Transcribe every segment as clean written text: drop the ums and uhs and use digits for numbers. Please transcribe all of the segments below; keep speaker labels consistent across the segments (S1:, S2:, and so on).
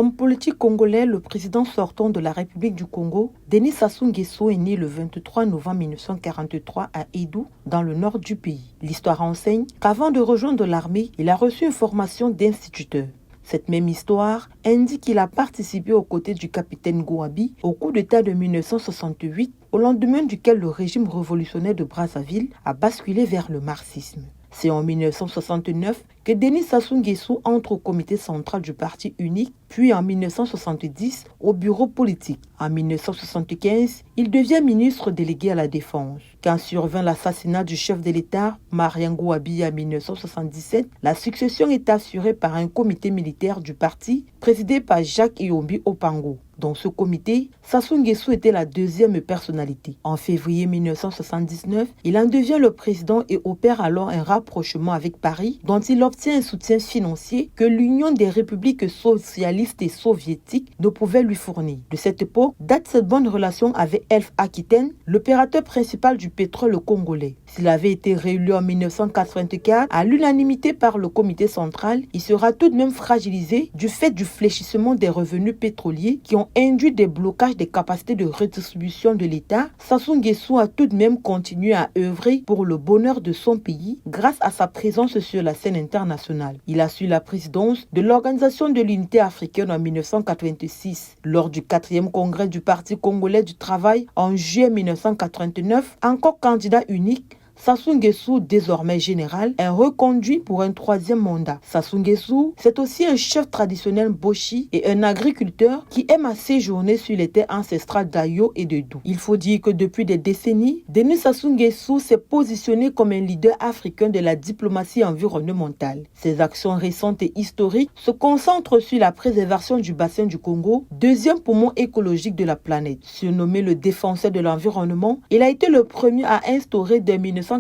S1: Homme politique congolais, le président sortant de la République du Congo, Denis Sassou Nguesso est né le 23 novembre 1943 à Edou, dans le nord du pays. L'histoire enseigne qu'avant de rejoindre l'armée, il a reçu une formation d'instituteur. Cette même histoire indique qu'il a participé aux côtés du capitaine Gouabi au coup d'État de 1968, au lendemain duquel le régime révolutionnaire de Brazzaville a basculé vers le marxisme. C'est en 1969 que Denis Sassou Nguesso entre au comité central du parti unique, puis en 1970 au bureau politique. En 1975, il devient ministre délégué à la Défense. Quand survint l'assassinat du chef de l'État, Marien Gouabi, en 1977, la succession est assurée par un comité militaire du parti, présidé par Jacques Iyombi Opango. Dans ce comité, Sassou Nguesso était la deuxième personnalité. En février 1979, il en devient le président et opère alors un rapprochement avec Paris, dont il obtient un soutien financier que l'Union des républiques socialistes et soviétiques ne pouvait lui fournir. De cette époque date cette bonne relation avec Elf Aquitaine, l'opérateur principal du pétrole congolais. S'il avait été réélu en 1984 à l'unanimité par le comité central, il sera tout de même fragilisé du fait du fléchissement des revenus pétroliers qui ont induit des blocages des capacités de redistribution de l'État. Sassou Nguesso a tout de même continué à œuvrer pour le bonheur de son pays grâce à sa présence sur la scène internationale. Il a su la présidence de l'Organisation de l'Unité africaine en 1986. Lors du 4e congrès du Parti congolais du travail en juillet 1989, encore candidat unique, Sassou Nguesso, désormais général, est reconduit pour un 3e mandat. Sassou Nguesso, c'est aussi un chef traditionnel boshi et un agriculteur qui aime à séjourner sur les terres ancestrales d'Ayo et de Dou. Il faut dire que depuis des décennies, Denis Sassou Nguesso s'est positionné comme un leader africain de la diplomatie environnementale. Ses actions récentes et historiques se concentrent sur la préservation du bassin du Congo, deuxième poumon écologique de la planète. Surnommé le défenseur de l'environnement, il a été le premier à instaurer dès 1986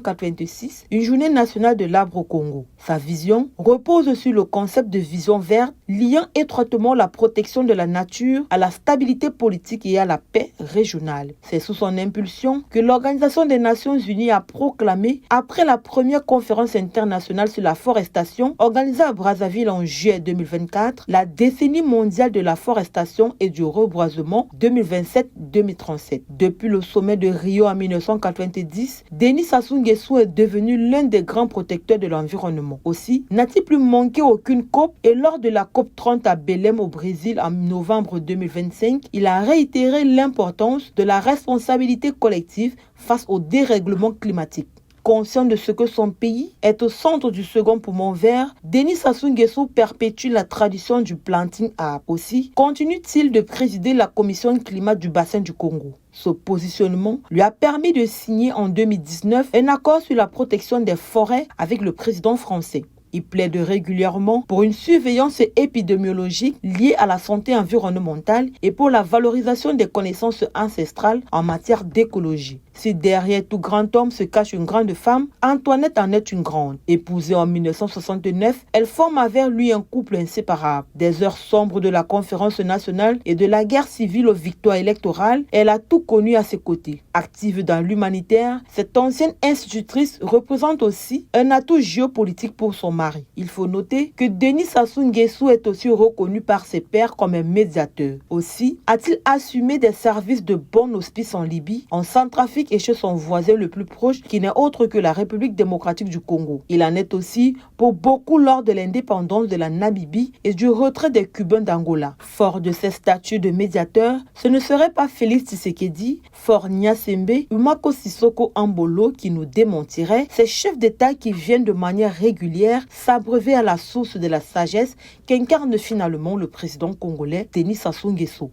S1: une journée nationale de l'arbre au Congo. Sa vision repose sur le concept de vision verte, liant étroitement la protection de la nature à la stabilité politique et à la paix régionale. C'est sous son impulsion que l'Organisation des Nations Unies a proclamé, après la première conférence internationale sur la forestation organisée à Brazzaville en juillet 2024, la décennie mondiale de la forestation et du reboisement 2027-2037. Depuis le sommet de Rio en 1990, Denis Sassou Nguesso est devenu l'un des grands protecteurs de l'environnement. Aussi, n'a-t-il plus manqué aucune COP et lors de la COP 30 à Belém au Brésil en novembre 2025, il a réitéré l'importance de la responsabilité collective face au dérèglement climatique. Conscient de ce que son pays est au centre du second poumon vert, Denis Sassou Nguesso perpétue la tradition du planting arbre. Aussi, continue-t-il de présider la commission climat du bassin du Congo. Ce positionnement lui a permis de signer en 2019 un accord sur la protection des forêts avec le président français. Il plaide régulièrement pour une surveillance épidémiologique liée à la santé environnementale et pour la valorisation des connaissances ancestrales en matière d'écologie. Si derrière tout grand homme se cache une grande femme, Antoinette en est une grande. Épousée en 1969, elle forme avec lui un couple inséparable. Des heures sombres de la conférence nationale et de la guerre civile aux victoires électorales, elle a tout connu à ses côtés. Active dans l'humanitaire, cette ancienne institutrice représente aussi un atout géopolitique pour son mari. Il faut noter que Denis Sassou Nguesso est aussi reconnu par ses pairs comme un médiateur. Aussi, a-t-il assumé des services de bon hospice en Libye, en Centrafrique et chez son voisin le plus proche qui n'est autre que la République démocratique du Congo. Il en est aussi pour beaucoup lors de l'indépendance de la Namibie et du retrait des Cubains d'Angola. Fort de ses statuts de médiateur, ce ne serait pas Félix Tshisekedi, Faure Gnassingbé ou Mako Sissoko Ambolo qui nous démentiraient, ces chefs d'État qui viennent de manière régulière s'abreuver à la source de la sagesse qu'incarne finalement le président congolais Denis Sassou Nguesso.